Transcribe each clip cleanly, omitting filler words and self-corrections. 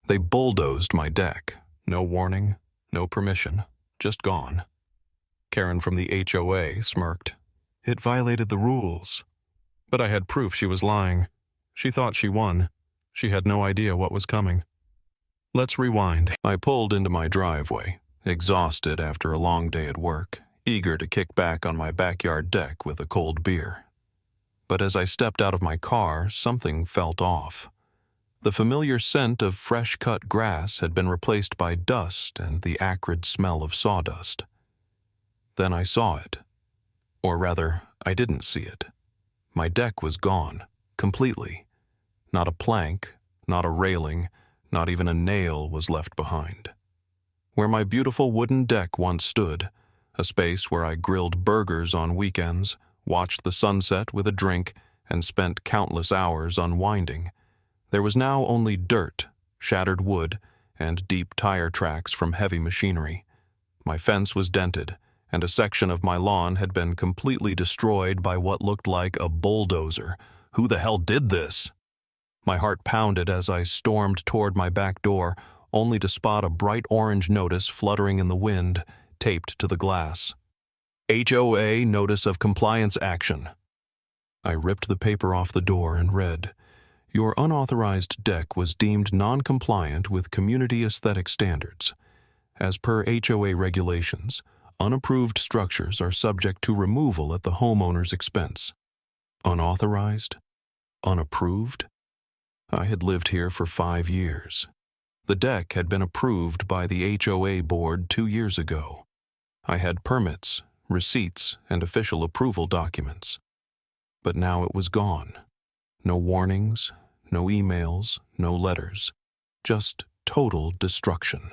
They bulldozed my deck. No warning, no permission, just gone. Karen from the HOA smirked. It violated the rules. But I had proof she was lying. She thought she won. She had no idea what was coming. Let's rewind. I pulled into my driveway, exhausted after a long day at work, eager to kick back on my backyard deck with a cold beer. But as I stepped out of my car, something felt off. The familiar scent of fresh-cut grass had been replaced by dust and the acrid smell of sawdust. Then I saw it. Or rather, I didn't see it. My deck was gone, completely. Not a plank, not a railing, not even a nail was left behind. Where my beautiful wooden deck once stood, a space where I grilled burgers on weekends, watched the sunset with a drink, and spent countless hours unwinding, there was now only dirt, shattered wood, and deep tire tracks from heavy machinery. My fence was dented, and a section of my lawn had been completely destroyed by what looked like a bulldozer. Who the hell did this? My heart pounded as I stormed toward my back door, only to spot a bright orange notice fluttering in the wind, taped to the glass. HOA Notice of Compliance Action. I ripped the paper off the door and read, Your unauthorized deck was deemed non-compliant with community aesthetic standards. As per HOA regulations, unapproved structures are subject to removal at the homeowner's expense. Unauthorized? Unapproved? I had lived here for 5 years. The deck had been approved by the HOA board 2 years ago. I had permits, receipts, and official approval documents. But now it was gone. No warnings, no emails, no letters. Just total destruction.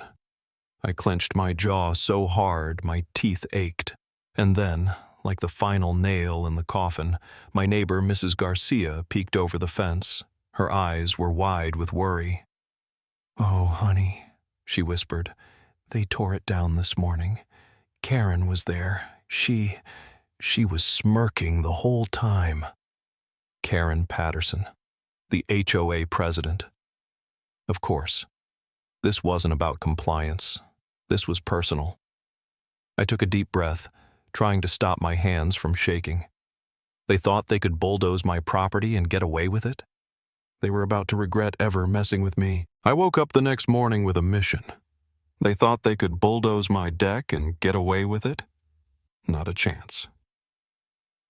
I clenched my jaw so hard my teeth ached. And then, like the final nail in the coffin, my neighbor Mrs. Garcia peeked over the fence. Her eyes were wide with worry. "Oh, honey," she whispered. "They tore it down this morning. Karen was there. She was smirking the whole time." Karen Patterson, the HOA president. Of course, this wasn't about compliance. This was personal. I took a deep breath, trying to stop my hands from shaking. They thought they could bulldoze my property and get away with it? They were about to regret ever messing with me. I woke up the next morning with a mission. They thought they could bulldoze my deck and get away with it? Not a chance.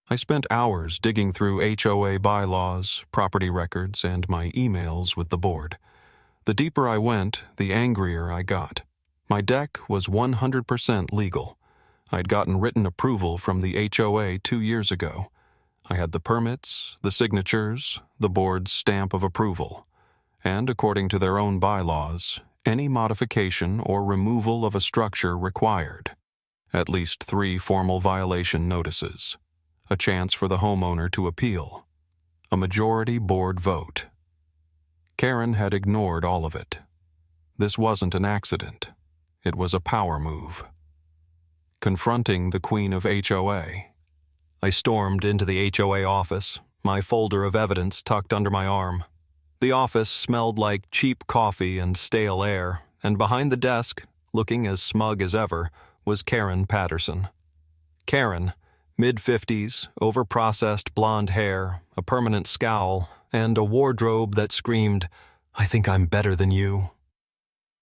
I spent hours digging through HOA bylaws, property records, and my emails with the board. The deeper I went, the angrier I got. My deck was 100% legal. I'd gotten written approval from the HOA 2 years ago. I had the permits, the signatures, the board's stamp of approval. And according to their own bylaws, any modification or removal of a structure required at least 3 formal violation notices, a chance for the homeowner to appeal, a majority board vote. Karen had ignored all of it. This wasn't an accident. It was a power move. Confronting the queen of HOA, I stormed into the HOA office, my folder of evidence tucked under my arm. The office smelled like cheap coffee and stale air, and behind the desk, looking as smug as ever, was Karen Patterson. Karen, mid-50s, over-processed blonde hair, a permanent scowl, and a wardrobe that screamed, "I think I'm better than you."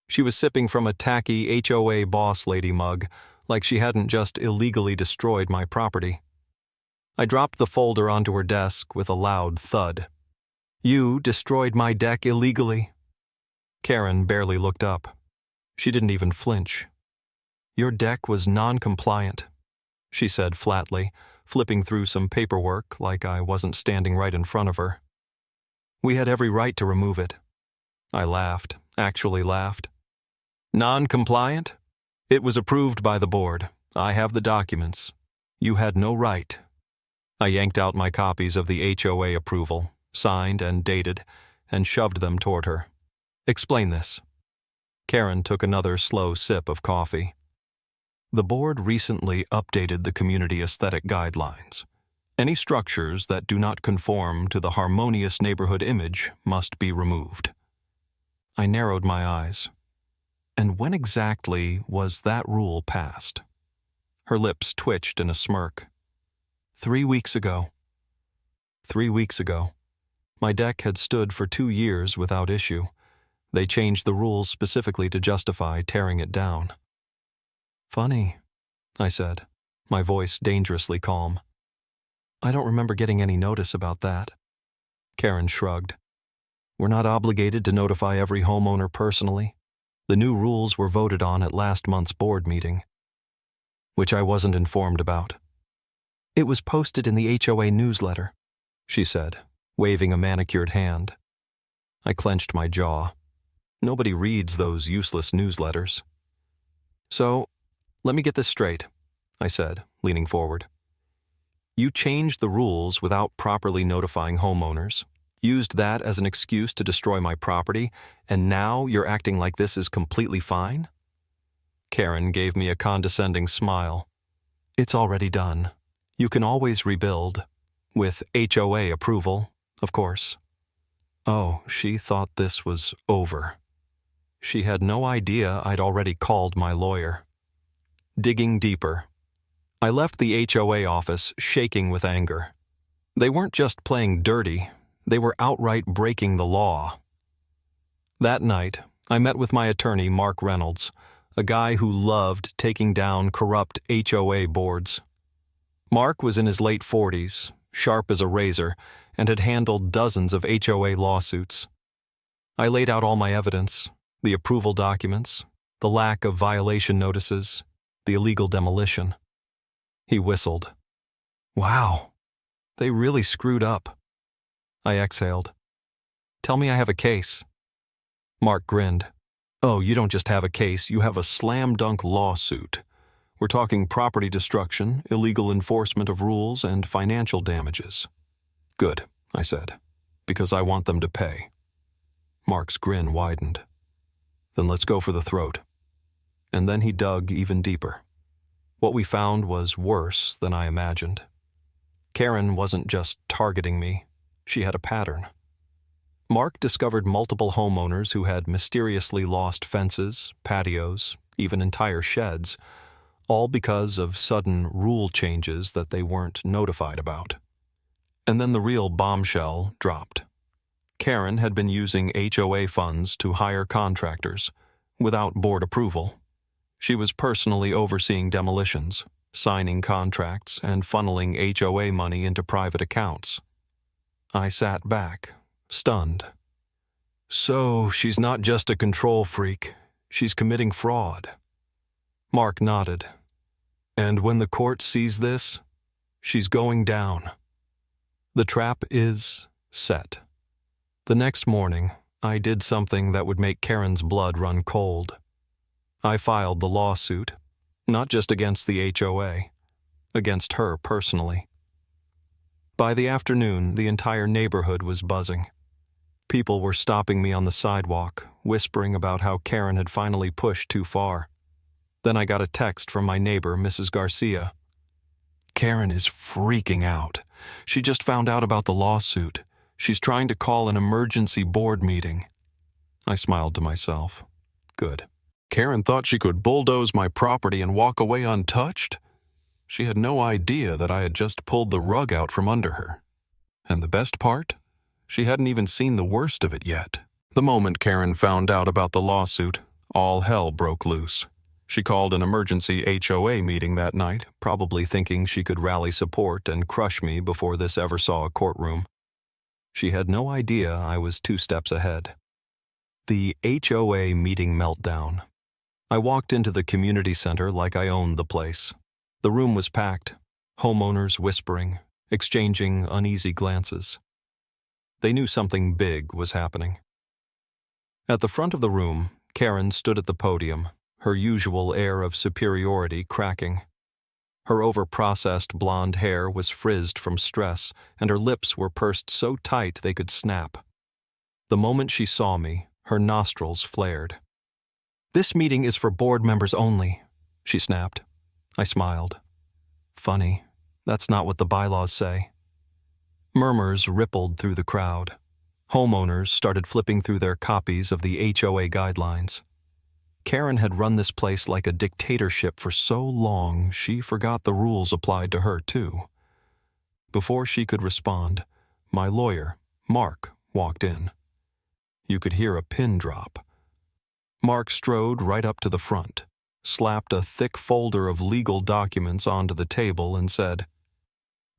She was sipping from a tacky HOA boss lady mug, like she hadn't just illegally destroyed my property. I dropped the folder onto her desk with a loud thud. "You destroyed my deck illegally?" Karen barely looked up. She didn't even flinch. "Your deck was non-compliant," she said flatly, flipping through some paperwork like I wasn't standing right in front of her. "We had every right to remove it." I laughed, actually laughed. "Non-compliant? It was approved by the board. I have the documents. You had no right." I yanked out my copies of the HOA approval, signed and dated, and shoved them toward her. "Explain this." Karen took another slow sip of coffee. The board recently updated the community aesthetic guidelines. Any structures that do not conform to the harmonious neighborhood image must be removed. I narrowed my eyes. And when exactly was that rule passed? Her lips twitched in a smirk. 3 weeks ago. 3 weeks ago. My deck had stood for 2 years without issue. They changed the rules specifically to justify tearing it down. Funny, I said, my voice dangerously calm. I don't remember getting any notice about that. Karen shrugged. We're not obligated to notify every homeowner personally. The new rules were voted on at last month's board meeting, which I wasn't informed about. It was posted in the HOA newsletter, she said, waving a manicured hand. I clenched my jaw. Nobody reads those useless newsletters. So, let me get this straight, I said, leaning forward. You changed the rules without properly notifying homeowners, used that as an excuse to destroy my property, and now you're acting like this is completely fine? Karen gave me a condescending smile. It's already done. You can always rebuild. With HOA approval, of course. Oh, she thought this was over. She had no idea I'd already called my lawyer. Digging deeper. I left the HOA office shaking with anger. They weren't just playing dirty, they were outright breaking the law. That night, I met with my attorney, Mark Reynolds, a guy who loved taking down corrupt HOA boards. Mark was in his late 40s, sharp as a razor, and had handled dozens of HOA lawsuits. I laid out all my evidence, the approval documents, the lack of violation notices, the illegal demolition. He whistled. Wow, they really screwed up. I exhaled. Tell me I have a case. Mark grinned. Oh, you don't just have a case, you have a slam-dunk lawsuit. We're talking property destruction, illegal enforcement of rules, and financial damages. Good, I said, because I want them to pay. Mark's grin widened. Then let's go for the throat. And then he dug even deeper. What we found was worse than I imagined. Karen wasn't just targeting me. She had a pattern. Mark discovered multiple homeowners who had mysteriously lost fences, patios, even entire sheds, all because of sudden rule changes that they weren't notified about. And then the real bombshell dropped. Karen had been using HOA funds to hire contractors, without board approval. She was personally overseeing demolitions, signing contracts, and funneling HOA money into private accounts. I sat back, stunned. So, she's not just a control freak, she's committing fraud. Mark nodded. And when the court sees this, she's going down. The trap is set. The next morning, I did something that would make Karen's blood run cold. I filed the lawsuit, not just against the HOA, against her personally. By the afternoon, the entire neighborhood was buzzing. People were stopping me on the sidewalk, whispering about how Karen had finally pushed too far. Then I got a text from my neighbor, Mrs. Garcia. Karen is freaking out. She just found out about the lawsuit. She's trying to call an emergency board meeting. I smiled to myself. Good. Karen thought she could bulldoze my property and walk away untouched? She had no idea that I had just pulled the rug out from under her. And the best part? She hadn't even seen the worst of it yet. The moment Karen found out about the lawsuit, all hell broke loose. She called an emergency HOA meeting that night, probably thinking she could rally support and crush me before this ever saw a courtroom. She had no idea I was 2 steps ahead. The HOA meeting meltdown. I walked into the community center like I owned the place. The room was packed, homeowners whispering, exchanging uneasy glances. They knew something big was happening. At the front of the room, Karen stood at the podium, her usual air of superiority cracking. Her over-processed blonde hair was frizzed from stress, and her lips were pursed so tight they could snap. The moment she saw me, her nostrils flared. "This meeting is for board members only," she snapped. I smiled. Funny, that's not what the bylaws say. Murmurs rippled through the crowd. Homeowners started flipping through their copies of the HOA guidelines. Karen had run this place like a dictatorship for so long, she forgot the rules applied to her, too. Before she could respond, my lawyer, Mark, walked in. You could hear a pin drop. Mark strode right up to the front, slapped a thick folder of legal documents onto the table and said,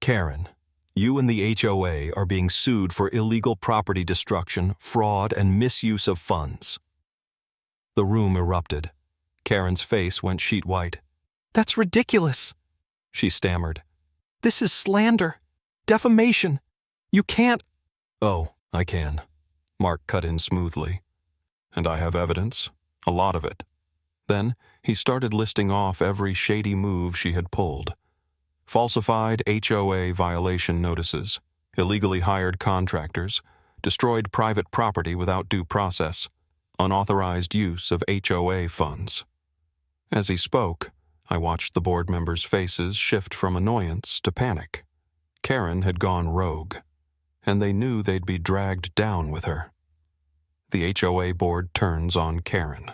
"Karen, you and the HOA are being sued for illegal property destruction, fraud, and misuse of funds." The room erupted. Karen's face went sheet white. "That's ridiculous," she stammered. "This is slander, defamation. You can't—" "Oh, I can," Mark cut in smoothly. "And I have evidence, a lot of it." Then he started listing off every shady move she had pulled. Falsified HOA violation notices, illegally hired contractors, destroyed private property without due process, unauthorized use of HOA funds. As he spoke, I watched the board members' faces shift from annoyance to panic. Karen had gone rogue, and they knew they'd be dragged down with her. The HOA board turns on Karen.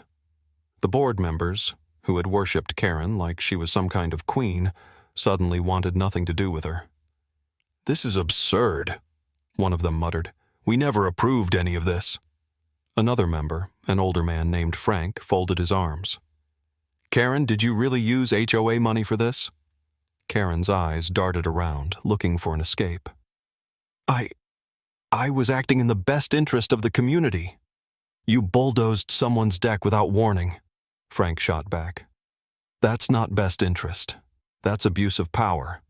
The board members, who had worshipped Karen like she was some kind of queen, suddenly wanted nothing to do with her. "This is absurd," one of them muttered. "We never approved any of this." Another member, an older man named Frank, folded his arms. "Karen, did you really use HOA money for this?" Karen's eyes darted around, looking for an escape. I was acting in the best interest of the community." "You bulldozed someone's deck without warning," Frank shot back. "That's not best interest. That's abuse of power."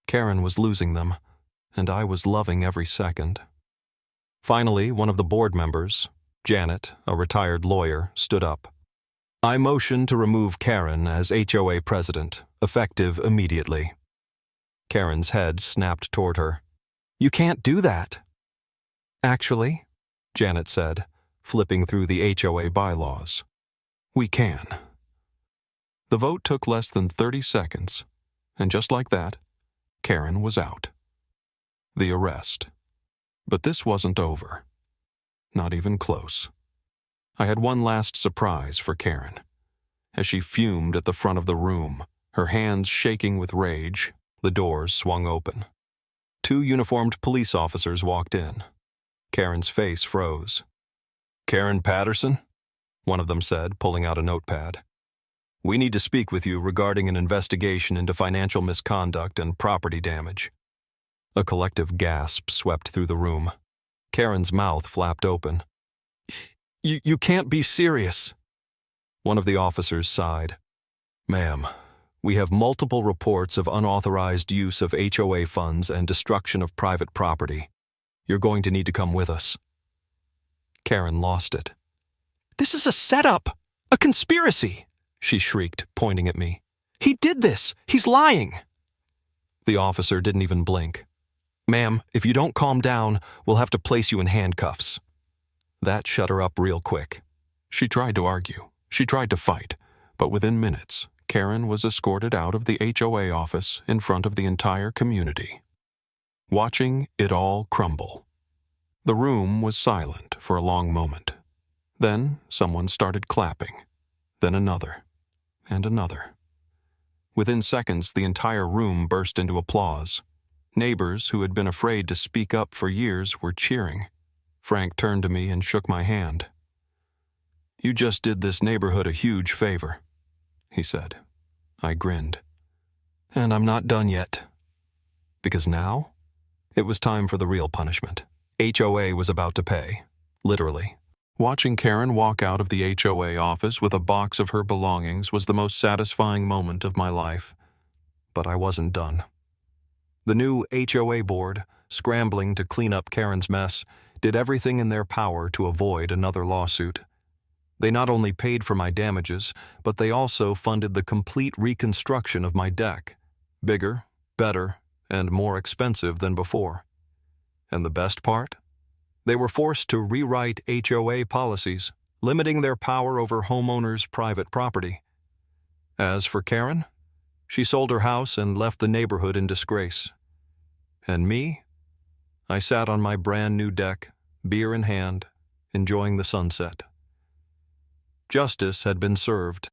Karen was losing them, and I was loving every second. Finally, one of the board members, Janet, a retired lawyer, stood up. "I motion to remove Karen as HOA president, effective immediately." Karen's head snapped toward her. "You can't do that." "Actually," Janet said, flipping through the HOA bylaws, "we can." The vote took less than 30 seconds, and just like that, Karen was out. The arrest. But this wasn't over. Not even close. I had one last surprise for Karen. As she fumed at the front of the room, her hands shaking with rage, the doors swung open. 2 uniformed police officers walked in. Karen's face froze. "Karen Patterson?" one of them said, pulling out a notepad. "We need to speak with you regarding an investigation into financial misconduct and property damage." A collective gasp swept through the room. Karen's mouth flapped open. You can't be serious." One of the officers sighed. "Ma'am, we have multiple reports of unauthorized use of HOA funds and destruction of private property. You're going to need to come with us." Karen lost it. "This is a setup! A conspiracy!" she shrieked, pointing at me. "He did this! He's lying!" The officer didn't even blink. "Ma'am, if you don't calm down, we'll have to place you in handcuffs." That shut her up real quick. She tried to argue. She tried to fight. But within minutes, Karen was escorted out of the HOA office in front of the entire community. Watching it all crumble. The room was silent for a long moment. Then someone started clapping. Then another. And another. Within seconds, the entire room burst into applause. Neighbors who had been afraid to speak up for years were cheering. Frank turned to me and shook my hand. "You just did this neighborhood a huge favor," he said. I grinned. "And I'm not done yet." Because now, it was time for the real punishment. HOA was about to pay. Literally. Watching Karen walk out of the HOA office with a box of her belongings was the most satisfying moment of my life. But I wasn't done. The new HOA board, scrambling to clean up Karen's mess, did everything in their power to avoid another lawsuit. They not only paid for my damages, but they also funded the complete reconstruction of my deck. Bigger, better, and more expensive than before. And the best part? They were forced to rewrite HOA policies, limiting their power over homeowners' private property. As for Karen, she sold her house and left the neighborhood in disgrace. And me? I sat on my brand new deck, beer in hand, enjoying the sunset. Justice had been served.